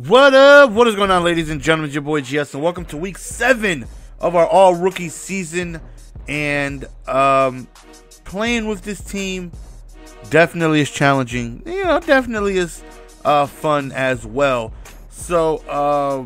What up? What is going on, ladies and gentlemen? It's your boy GS, and welcome to week 7 of our all-rookie season. And playing with this team definitely is challenging. You know, definitely is fun as well. So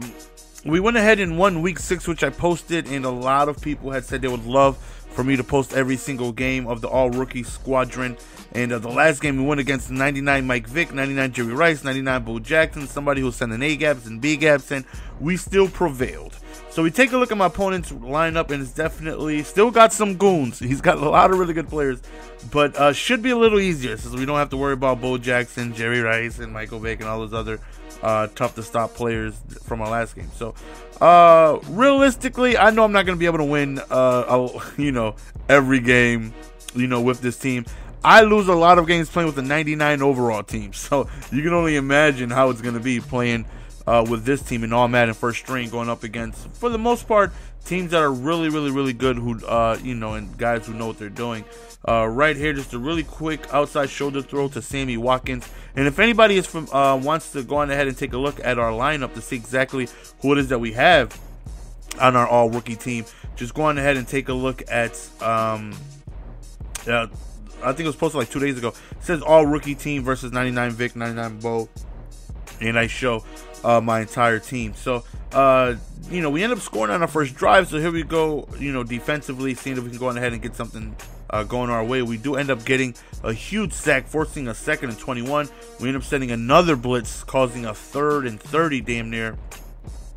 we went ahead and won week 6, which I posted, and a lot of people had said they would love for me to post every single game of the all-rookie squadron. And the last game we went against 99 Mike Vick, 99 Jerry Rice, 99 Bo Jackson, somebody who's sending A gaps and B gaps, and we still prevailed. So we take a look at my opponent's lineup, and it's definitely still got some goons. He's got a lot of really good players, but should be a little easier since we don't have to worry about Bo Jackson, Jerry Rice, and Michael Vick, and all those other tough to stop players from our last game. So realistically, I know I'm not going to be able to win every game with this team. I lose a lot of games playing with a 99 overall team, so you can only imagine how it's going to be playing with this team in all Madden first string, going up against, for the most part, teams that are really, really, really good, who and guys who know what they're doing. Right here, just a really quick outside shoulder throw to Sammy Watkins. And if anybody is from wants to go on ahead and take a look at our lineup to see exactly who it is that we have on our all rookie team, just go on ahead and take a look at I think it was posted like 2 days ago. It says all rookie team versus 99 Vic, 99 Bo, and I show my entire team. So we end up scoring on our first drive. So here we go, defensively, seeing if we can go on ahead and get something going our way. We do end up getting a huge sack, forcing a 2nd and 21. We end up sending another blitz, causing a 3rd and 30 damn near.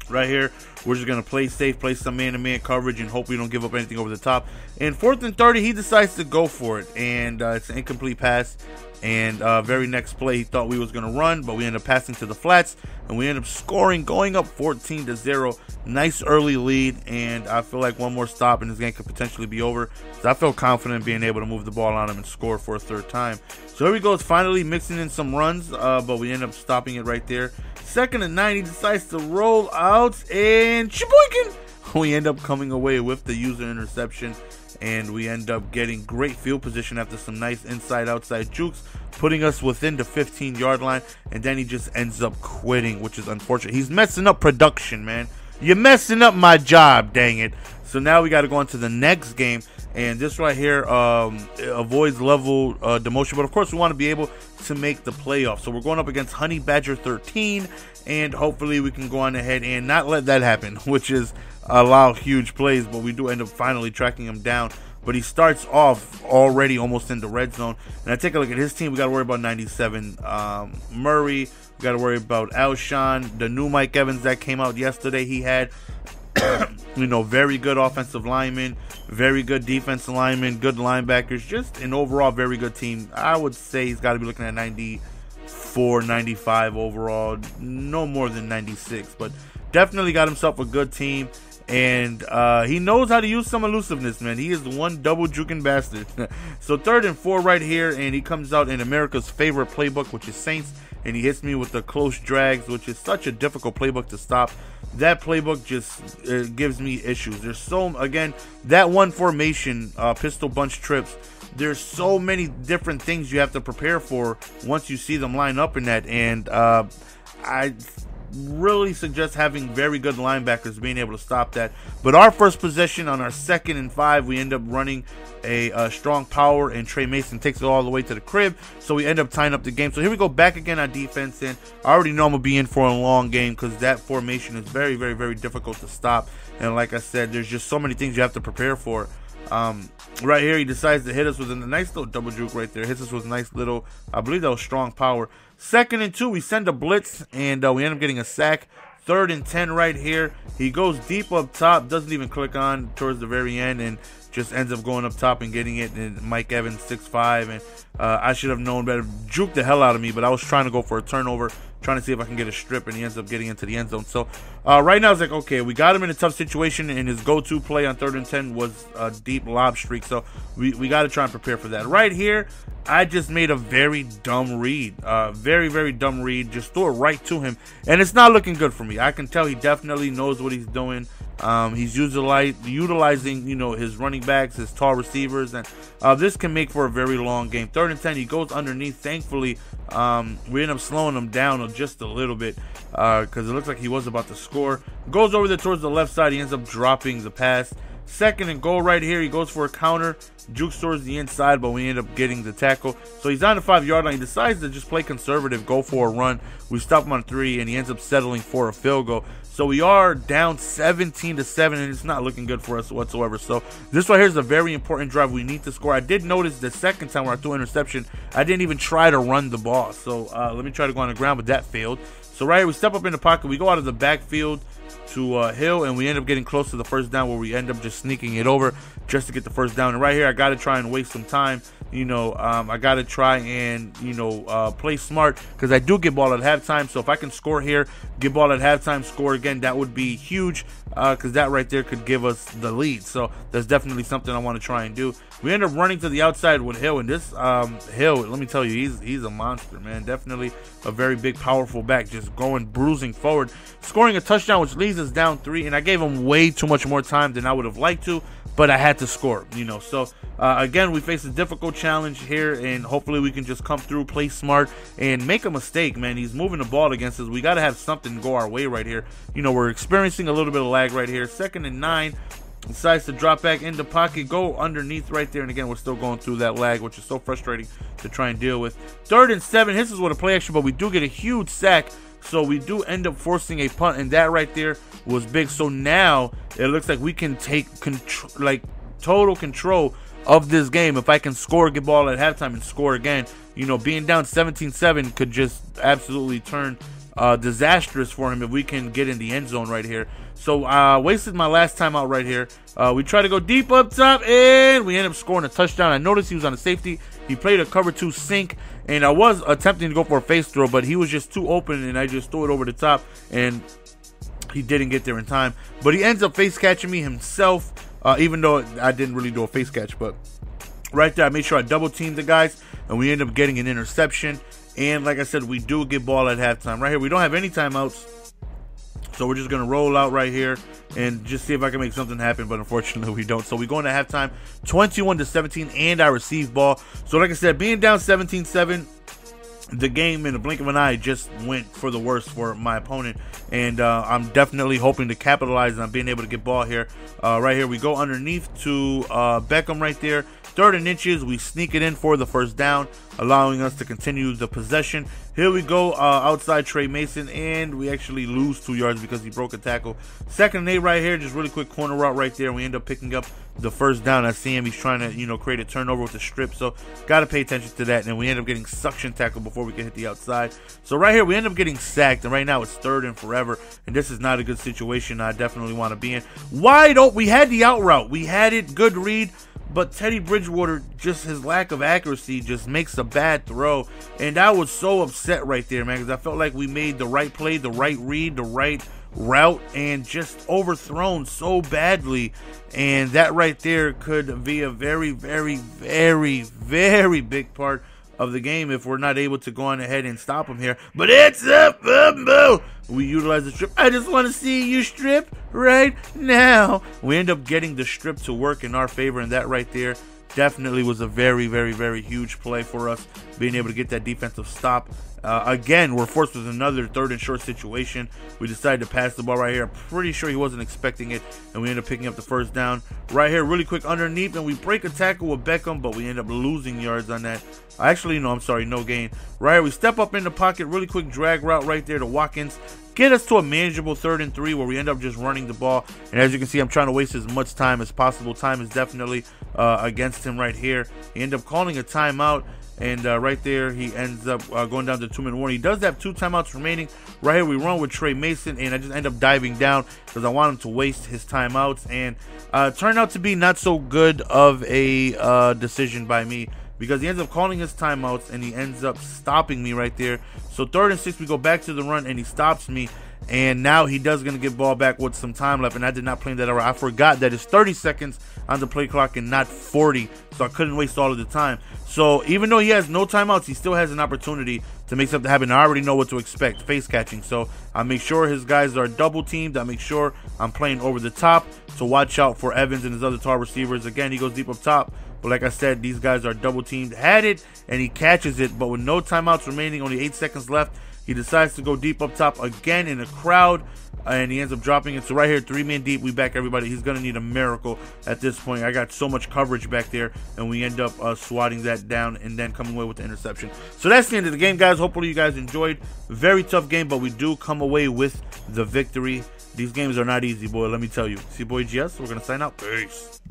Right here, we're just going to play safe, play some man-to-man coverage, and hope we don't give up anything over the top. And 4th and 30, he decides to go for it, and it's an incomplete pass. And very next play, he thought we was going to run, but we ended up passing to the flats, and we ended up scoring, going up 14-0. Nice early lead, and I feel like one more stop, and this game could potentially be over. So I feel confident being able to move the ball on him and score for a 3rd time. So here we go, it's finally mixing in some runs, but we end up stopping it right there. 2nd and 9, he decides to roll out, and shaboinkin! We end up coming away with the user interception, and we end up getting great field position after some nice inside-outside jukes, putting us within the 15-yard line, and then he just ends up quitting, which is unfortunate. He's messing up production, man. You're messing up my job, dang it. So now we got to go on to the next game, and this right here avoids level demotion, but of course we want to be able to make the playoffs. So we're going up against Honey Badger 13, and hopefully we can go on ahead and not let that happen, which is allow huge plays, but we do end up finally tracking him down. But he starts off already almost in the red zone, and I take a look at his team. We got to worry about 97 Murray. We got to worry about Alshon, the new Mike Evans that came out yesterday. He had very good offensive linemen, very good defensive linemen, good linebackers, just an overall very good team. I would say he's got to be looking at 94, 95 overall, no more than 96, but definitely got himself a good team. And he knows how to use some elusiveness, man. He is one double juking bastard. So 3rd and 4 right here, and he comes out in America's favorite playbook, which is Saints, and he hits me with the close drags, which is such a difficult playbook to stop. That playbook just gives me issues. There's again, that one formation, pistol bunch trips, there's so many different things you have to prepare for once you see them line up in that, and I really suggest having very good linebackers being able to stop that. But our first possession on our 2nd and 5, we end up running a strong power, and Trey Mason takes it all the way to the crib, so we end up tying up the game. So here we go back again on defense, and I already know I'm gonna be in for a long game because that formation is very, very, very difficult to stop. And like I said, there's just so many things you have to prepare for. Right here, he decides to hit us with a nice little double juke right there. Hits us with a nice little, I believe that was strong power. 2nd and 2, we send a blitz, and we end up getting a sack. 3rd and 10 right here. He goes deep up top, doesn't even click on towards the very end, and just ends up going up top and getting it. And Mike Evans 6'5", and I should have known better. Juked the hell out of me, but I was trying to go for a turnover, trying to see if I can get a strip, and he ends up getting into the end zone. So right now it's like, okay, we got him in a tough situation, and his go-to play on 3rd and 10 was a deep lob streak. So we got to try and prepare for that. Right here, I just made a very dumb read, very, very dumb read. Just threw it right to him, and it's not looking good for me. I can tell he definitely knows what he's doing. He's utilizing, you know, his running backs, his tall receivers, and this can make for a very long game. 3rd and 10, he goes underneath. Thankfully, we end up slowing him down just a little bit because it looks like he was about to score. Goes over there towards the left side. He ends up dropping the pass. 2nd and goal right here. He goes for a counter, jukes towards the inside, but we end up getting the tackle. So he's on the 5-yard line. He decides to just play conservative, go for a run. We stop him on 3, and he ends up settling for a field goal. So we are down 17-7, and it's not looking good for us whatsoever. So this right here is a very important drive. We need to score. I did notice the second time where I threw an interception, I didn't even try to run the ball. So let me try to go on the ground, but that failed. So right here, we step up in the pocket. We go out of the backfield to Hill, and we end up getting close to the first down where we end up just sneaking it over just to get the first down. And right here, I got to try and waste some time. You know, I got to try and, you know, play smart because I do get ball at halftime. So if I can score here, get ball at halftime, score again, that would be huge because that right there could give us the lead. So that's definitely something I want to try and do. We end up running to the outside with Hill, and this Hill, let me tell you, he's a monster, man. Definitely a very big, powerful back, just going bruising forward, scoring a touchdown, which leads us down 3. And I gave him way too much more time than I would have liked to, but I had to score, you know. So again, we face a difficult challenge here, and hopefully we can just come through, play smart, and make a mistake, man. He's moving the ball against us. We got to have something go our way right here. You know, we're experiencing a little bit of lag right here. 2nd and 9. Decides to drop back in the pocket, go underneath right there, and again, we're still going through that lag, which is so frustrating to try and deal with. 3rd and 7, this is what a play action, but we do get a huge sack, so we do end up forcing a punt, and that right there was big. So now it looks like we can take total control of this game. If I can score, get ball at halftime, and score again, you know, being down 17-7 could just absolutely turn disastrous for him if we can get in the end zone right here. So wasted my last time out right here. We try to go deep up top, and we end up scoring a touchdown. I noticed he was on a safety. He played a cover 2 sink, and I was attempting to go for a face throw, but he was just too open, and I just threw it over the top, and he didn't get there in time. But he ends up face catching me himself, even though I didn't really do a face catch. But right there, I made sure I double teamed the guys, and we end up getting an interception. And like I said, we do get ball at halftime. Right here, we don't have any timeouts, so we're just going to roll out right here and just see if I can make something happen, but unfortunately we don't. So we go into halftime 21-17, and I receive ball. So like I said, being down 17-7, the game in the blink of an eye just went for the worst for my opponent, and I'm definitely hoping to capitalize on being able to get ball here. Right here, we go underneath to Beckham right there. 3rd and inches, we sneak it in for the first down, allowing us to continue the possession. Here we go outside Trey Mason, and we actually lose 2 yards because he broke a tackle. 2nd and 8 right here, just really quick corner route right there, and we end up picking up the first down. I see him, he's trying to, you know, create a turnover with the strip, so got to pay attention to that. And we end up getting suction tackle before we can hit the outside. So right here, we end up getting sacked, and right now it's 3rd and forever, and this is not a good situation I definitely want to be in. Wide open, we had the out route, we had it, good read, but Teddy Bridgewater, just his lack of accuracy just makes a bad throw. And I was so upset right there, man, because I felt like we made the right play, the right read, the right route, and just overthrown so badly. And that right there could be a very, very, very, very big part of the game if we're not able to go on ahead and stop him here. But it's up, we utilize the strip. I just want to see you strip right now. We end up getting the strip to work in our favor, and that right there definitely was a very, very, very huge play for us, being able to get that defensive stop. Again, we're forced with another 3rd and short situation. We decided to pass the ball right here. I'm pretty sure he wasn't expecting it, and we end up picking up the first down. Right here, really quick underneath, and we break a tackle with Beckham, but we end up losing yards on that. Actually, no, I'm sorry, no gain. Right here, we step up in the pocket, really quick drag route right there to Watkins. Get us to a manageable 3rd and 3 where we end up just running the ball. And as you can see, I'm trying to waste as much time as possible. Time is definitely against him right here. He ended up calling a timeout. And right there, he ends up going down to 2-minute warning. He does have 2 timeouts remaining. Right here, we run with Trey Mason, and I just end up diving down because I want him to waste his timeouts. And turned out to be not so good of a decision by me. because he ends up calling his timeouts and he ends up stopping me right there. So 3rd and 6, we go back to the run and he stops me. And now he does gonna get ball back with some time left, and I did not plan that out. I forgot that it's 30 seconds on the play clock and not 40, so I couldn't waste all of the time. So even though he has no timeouts, he still has an opportunity to make something happen. I already know what to expect, face catching. So I make sure his guys are double teamed. I make sure I'm playing over the top to watch out for Evans and his other tall receivers. Again, he goes deep up top, but like I said, these guys are double teamed. Had it and he catches it, but with no timeouts remaining, only 8 seconds left, he decides to go deep up top again in a crowd, and he ends up dropping it. So right here, 3-man deep, we back everybody. He's going to need a miracle at this point. I got so much coverage back there, and we end up swatting that down and then coming away with the interception. So that's the end of the game, guys. Hopefully you guys enjoyed. Very tough game, but we do come away with the victory. These games are not easy, boy, let me tell you. See, boy GS, we're going to sign out. Peace.